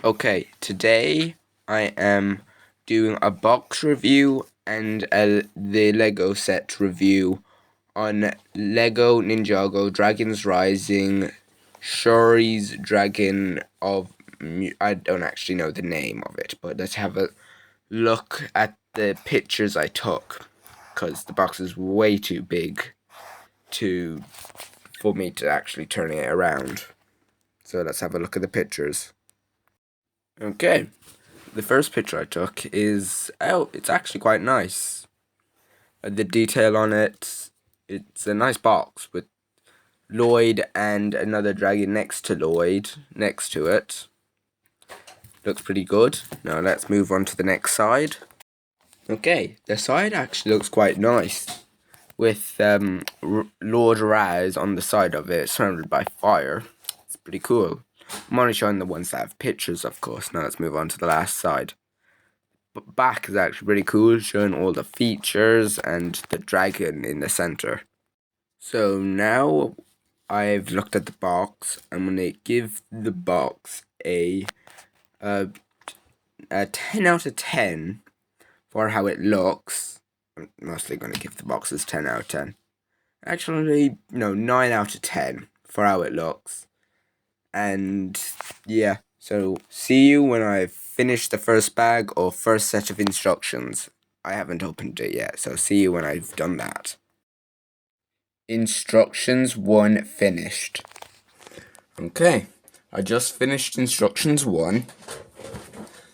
Okay, today I am doing a box review and the Lego set review on Lego Ninjago Dragons Rising Shuri's Dragon of... I don't actually know the name of it, but let's have a look at the pictures I took, because the box is way too big for me to actually turn it around. So let's have a look at the pictures. Okay. The first picture I took is, it's actually quite nice. The detail on it's a nice box with Lloyd and another dragon next to Lloyd, next to it. Looks pretty good. Now let's move on to the next side. Okay, the side actually looks quite nice, with Lord Raz on the side of it, surrounded by fire. It's pretty cool. I'm only showing the ones that have pictures, of course. Now let's move on to the last side. But back is actually pretty cool, showing all the features and the dragon in the center. So now I've looked at the box. I'm gonna give the box a 10 out of 10 for how it looks. I'm mostly gonna give the boxes 10 out of 10. Actually, no, 9 out of 10 for how it looks. And yeah, so see you when I've finished the first bag or first set of instructions. I haven't opened it yet, so see you when I've done that. Instructions 1 finished. Okay, I just finished instructions 1.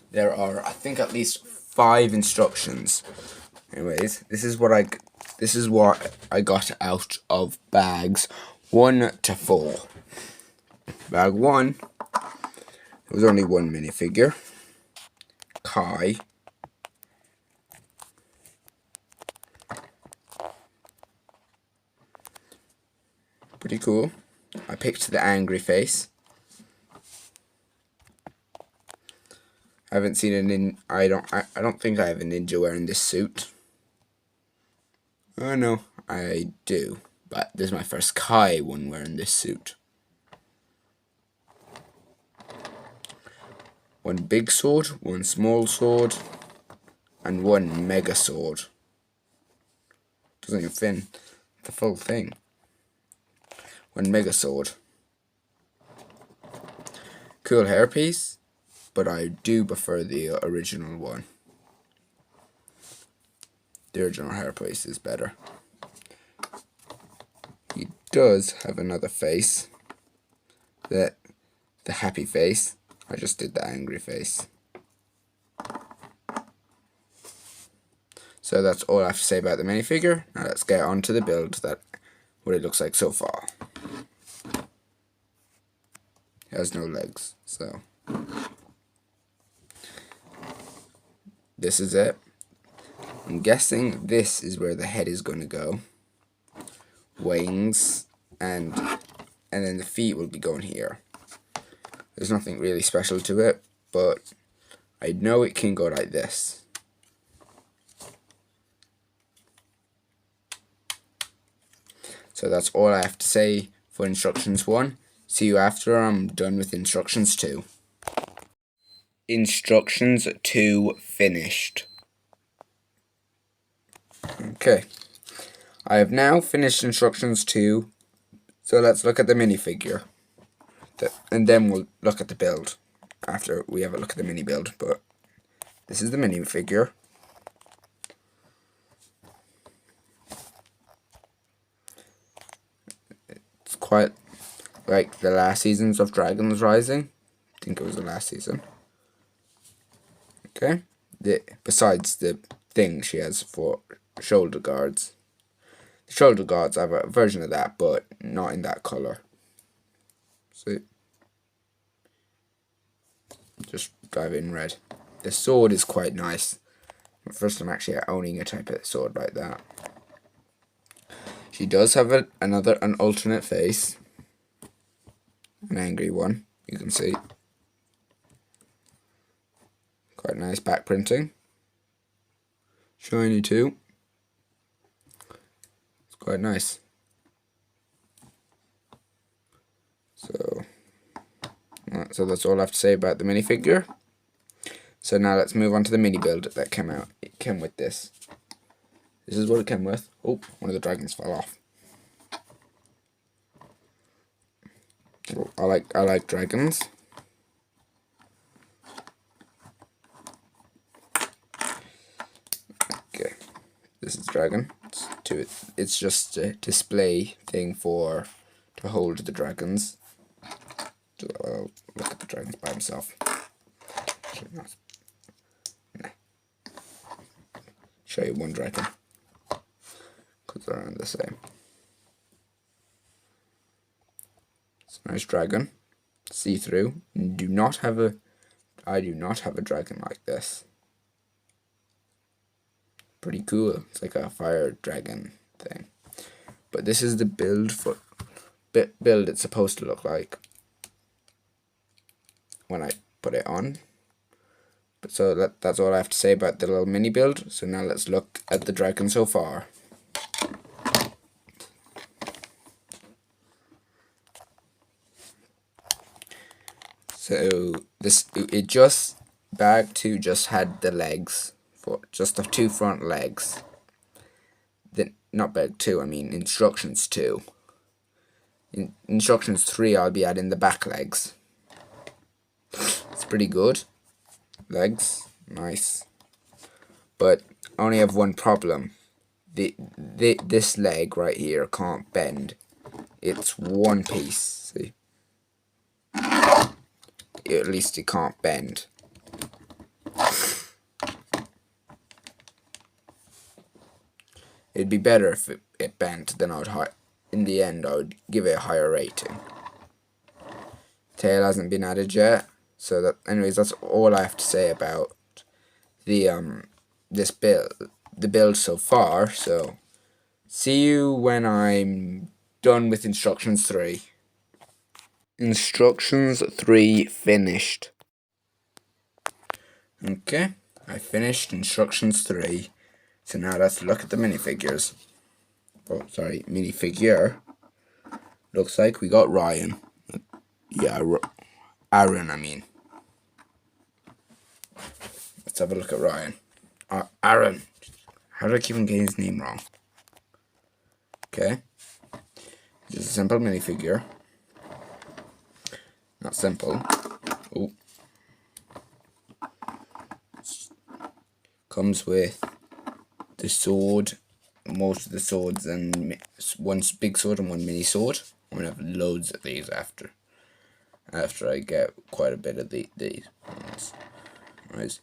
There are, I think, at least 5 instructions. Anyways, this is what I got out of bags 1 to 4. Bag 1, there was only one minifigure, Kai. Pretty cool. I picked the angry face. I haven't seen I don't think I have a ninja wearing this suit. Oh no, I do. But this is my first Kai one wearing this suit. One big sword, one small sword, and one mega sword. Doesn't even fit the full thing. One mega sword. Cool hairpiece, but I do prefer the original one. The original hairpiece is better. He does have another face. The happy face. I just did the angry face. So that's all I have to say about the minifigure. Now let's get on to the build, what it looks like so far. It has no legs, so this is it. I'm guessing this is where the head is going to go. Wings, and then the feet will be going here. There's nothing really special to it, but I know it can go like this. So that's all I have to say for instructions 1. See you after I'm done with instructions 2. Instructions 2 finished. Okay. I have now finished instructions 2, so let's look at the minifigure. And then we'll look at the build after we have a look at the mini build. But this is the minifigure. It's quite like the last seasons of Dragons Rising. I think it was the last season. Okay. Besides the thing she has for shoulder guards. The shoulder guards have a version of that, but not in that colour. See? Just drive it in red. The sword is quite nice. First time actually owning a type of sword like that. She does have an alternate face. An angry one, you can see. Quite nice back printing. Shiny too. It's quite nice. So, So that's all I have to say about the minifigure. So now let's move on to the mini build that came out. It came with this. This is what it came with. Oh, one of the dragons fell off. Oh, I like dragons. Okay, this is dragon. It's just a display thing to hold the dragons. I'll look at the dragons by himself. Show you one dragon because they're around the same. It's a nice dragon, see-through. I do not have a dragon like this. Pretty cool. It's like a fire dragon thing. But this is the build it's supposed to look like when I put it on. But so that's all I have to say about the little mini build. So now let's look at the dragon so far. So bag 2 just had the legs, for just the 2 front legs. Then not bag 2, I mean instructions 2. In instructions 3 I'll be adding the back legs. It's pretty good. Legs, nice. But I only have one problem. This leg right here can't bend. It's one piece, see? At least it can't bend. It'd be better if it bent, then in the end I would give it a higher rating. Tail hasn't been added yet, so anyways, that's all I have to say about the build so far. So see you when I'm done with instructions 3. Instructions 3 finished. Okay, I finished instructions 3. So now let's look at the minifigures. Oh, sorry, minifigure. Looks like we got Ryan. Yeah, Aaron, I mean. Let's have a look at Ryan. Aaron. How did I keep on getting his name wrong? Okay. Just a simple minifigure. Not simple. Oh. Comes with the sword, most of the swords, and one big sword and one mini sword. I'm gonna have loads of these after I get quite a bit of these ones. Right.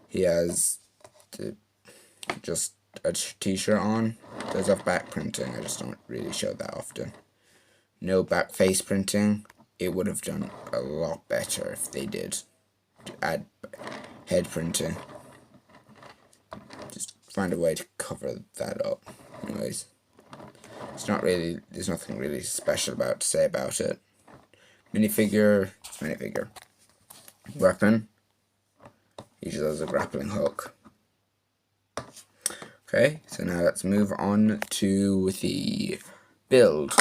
He has just a t-shirt on. Does have back printing. I just don't really show that often. No back face printing. It would have done a lot better if they did add head printing. Just find a way to cover that up. Anyways, there's nothing really special to say about it. Minifigure, it's minifigure. Weapon, he just has a grappling hook. Okay, so now let's move on to the build.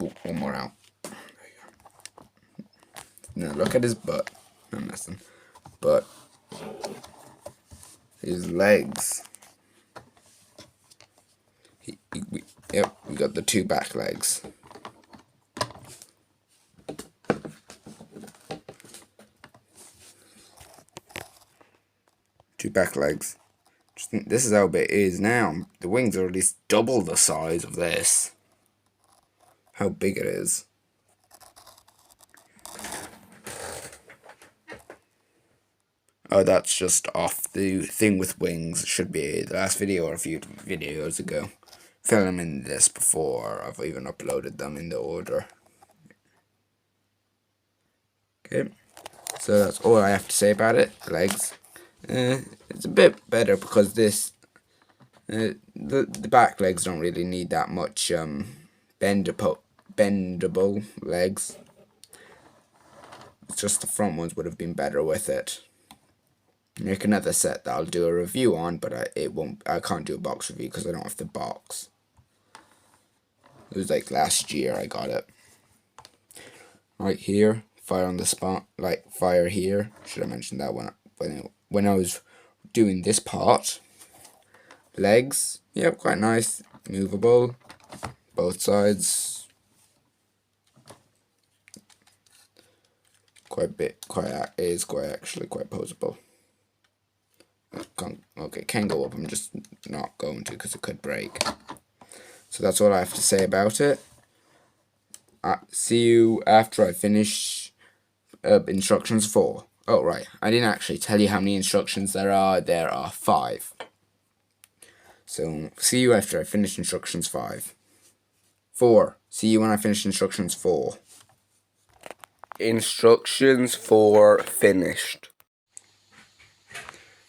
Ooh, one more out. There you go. Now look at his butt. I'm messing. But his legs. Yep, we got the 2 back legs. Two back legs. This is how big it is now. The wings are at least double the size of this. How big it is. Oh, that's just off. The thing with wings should be the last video or a few videos ago. Filming this before I've even uploaded them in the order. Okay, so that's all I have to say about it. The legs. It's a bit better because the back legs don't really need that much bendable legs. It's just the front ones would have been better with it. Make another set that I'll do a review on, but I can't do a box review because I don't have the box. It was like last year I got it. Right here, fire on the spot, like fire here. Should I mention that when I was doing this part? Legs, yep, quite nice, movable, both sides. Actually quite posable. Okay, can go up. I'm just not going to because it could break. So that's all I have to say about it. See you after I finish instructions 4. Oh, right. I didn't actually tell you how many instructions there are. There are 5. So, see you after I finish instructions 5. 4. See you when I finish instructions 4. Instructions 4 finished.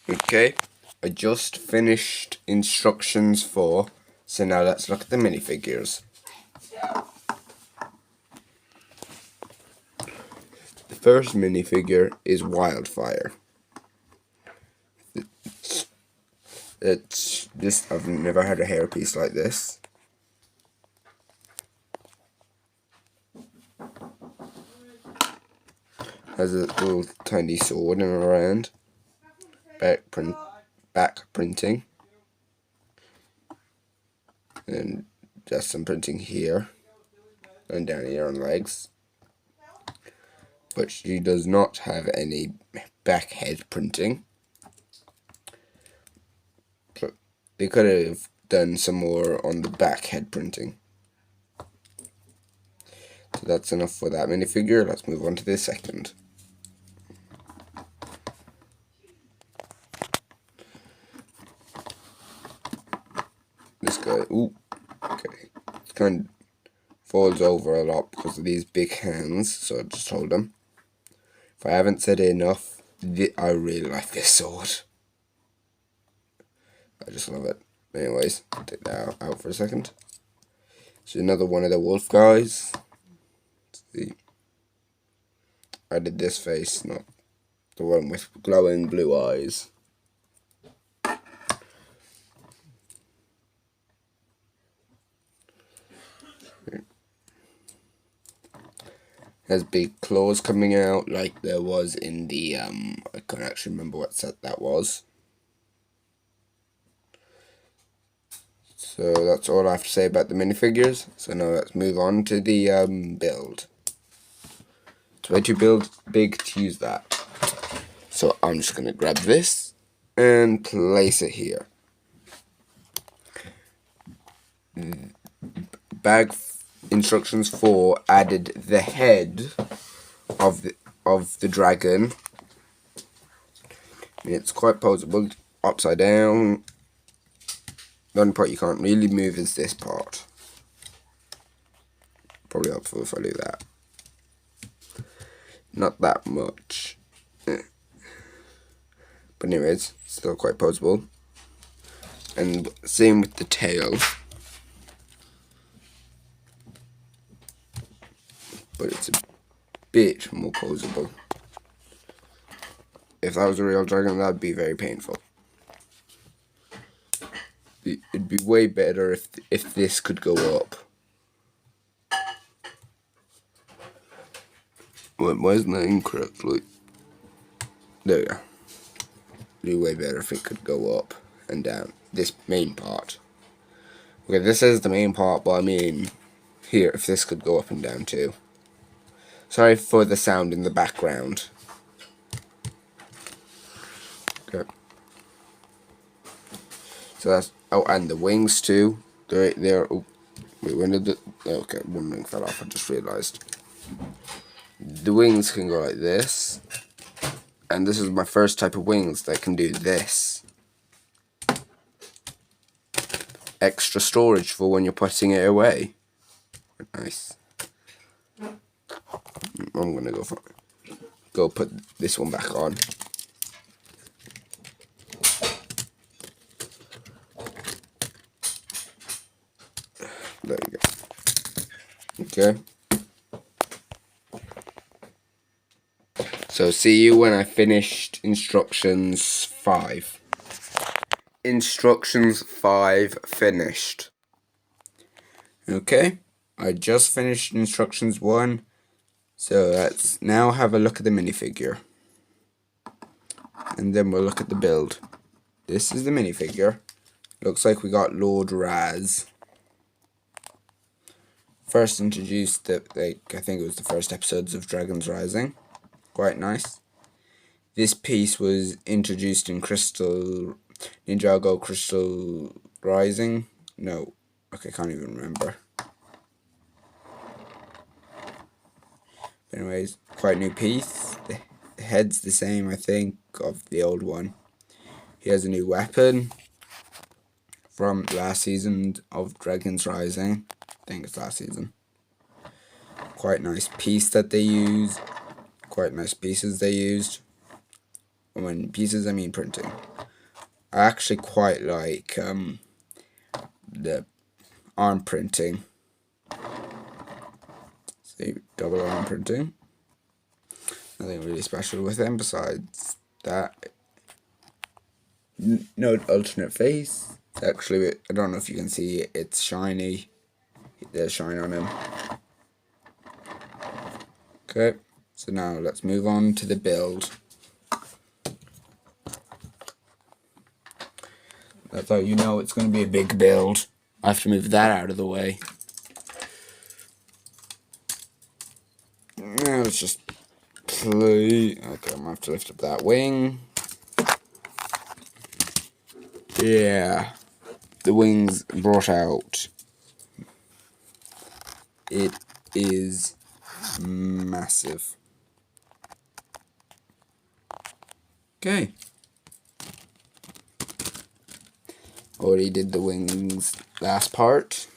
Okay, I just finished instructions 4. So now let's look at the minifigures. The first minifigure is Wildfire. It's this. I've never had a hairpiece like this. Has a little tiny sword in her hand. Back printing, and just some printing here and down here on legs. But she does not have any back head printing. They could have done some more on the back head printing. So that's enough for that minifigure. Let's move on to the second. This guy, ooh, okay. It kind of falls over a lot because of these big hands, so I just hold them. If I haven't said it enough, I really like this sword. I just love it. Anyways, take that out for a second. So another one of the wolf guys. Let's see. I did this face, not the one with glowing blue eyes. Has big claws coming out like there was in the, I can't actually remember what set that was. So that's all I have to say about the minifigures. So now let's move on to the build. It's way too big to use that. So I'm just going to grab this and place it here. Bag instructions 4 added the head of the dragon. It's quite posable, upside down. The only part you can't really move is this part. Probably helpful if I do that. Not that much. But anyways, still quite posable. And same with the tail. But it's a bit more posable. If that was a real dragon, that would be very painful. It'd be way better if this could go up. Why isn't that incorrectly? There we go. It'd be way better if it could go up and down. This main part. Okay, this is the main part, but I mean, here, if this could go up and down too. Sorry for the sound in the background. Okay. So that's, oh, and the wings too. They're oh, wait, when did okay, one wing fell off, I just realised. The wings can go like this. And this is my first type of wings that can do this. Extra storage for when you're putting it away. Nice. I'm gonna go put this one back on. There you go. Okay. So see you when I finished instructions 5. Instructions 5 finished. Okay. I just finished instructions 1, so let's now have a look at the minifigure. And then we'll look at the build. This is the minifigure. Looks like we got Lord Raz. First introduced, I think it was the first episodes of Dragons Rising. Quite nice. This piece was introduced in Ninjago Crystal Rising. No, okay, can't even remember. Anyways, quite a new piece. The head's the same, I think, of the old one. He has a new weapon from last season of Dragons Rising. I think it's last season. Quite nice piece that they used. Quite nice pieces they used. When pieces, I mean printing. I actually quite like the arm printing. See, double arm printing. Nothing really special with them besides that. No alternate face. Actually, I don't know if you can see it. It's shiny. There's shine on him. Okay, so now let's move on to the build. That's how you know it's going to be a big build. I have to move that out of the way. Now let's just play. Okay, I'm going to have to lift up that wing. Yeah, the wings brought out. It is massive. Okay. Already did the wings last part.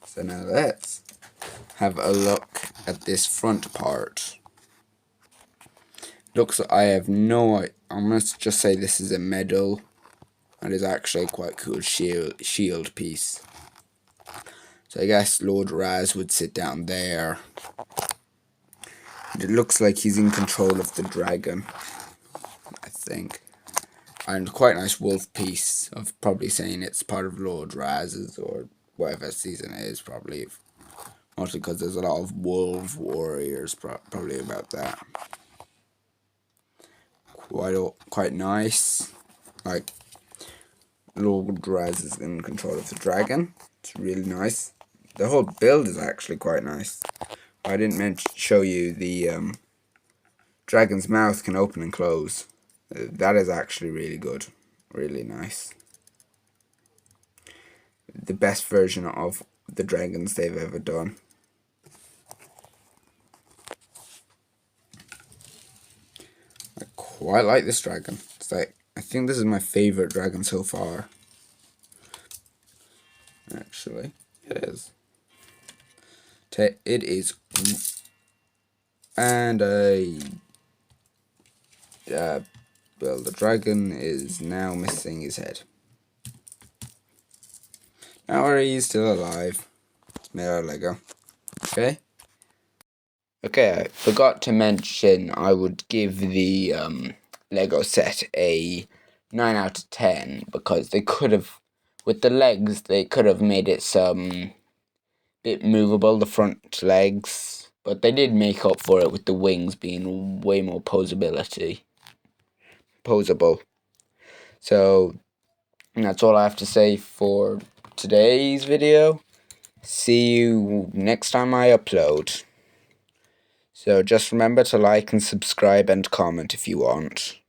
So now let's have a look at this front part. Looks like I have no idea. I'm going to just say this is a medal. And is actually a quite cool shield piece. So I guess Lord Raz would sit down there. And it looks like he's in control of the dragon, I think. And quite a nice wolf piece. Of probably saying it's part of Lord Raz's or whatever season it is, probably. Mostly because there's a lot of wolf warriors, probably about that. Quite nice. Like, Lord Raz is in control of the dragon. It's really nice. The whole build is actually quite nice. I didn't show you the dragon's mouth can open and close. That is actually really good. Really nice. The best version of the dragons they've ever done. I quite like this dragon. It's like, I think this is my favorite dragon so far. Actually, it is. It is. And well, the dragon is now missing his head. Now he's still alive. It's made out of Lego. Okay. Okay, I forgot to mention I would give the Lego set a 9 out of 10 because they could have, with the legs, they could have made it some bit movable, the front legs, but they did make up for it with the wings being way more posable. So that's all I have to say for today's video. See you next time I upload. So just remember to like and subscribe and comment if you want.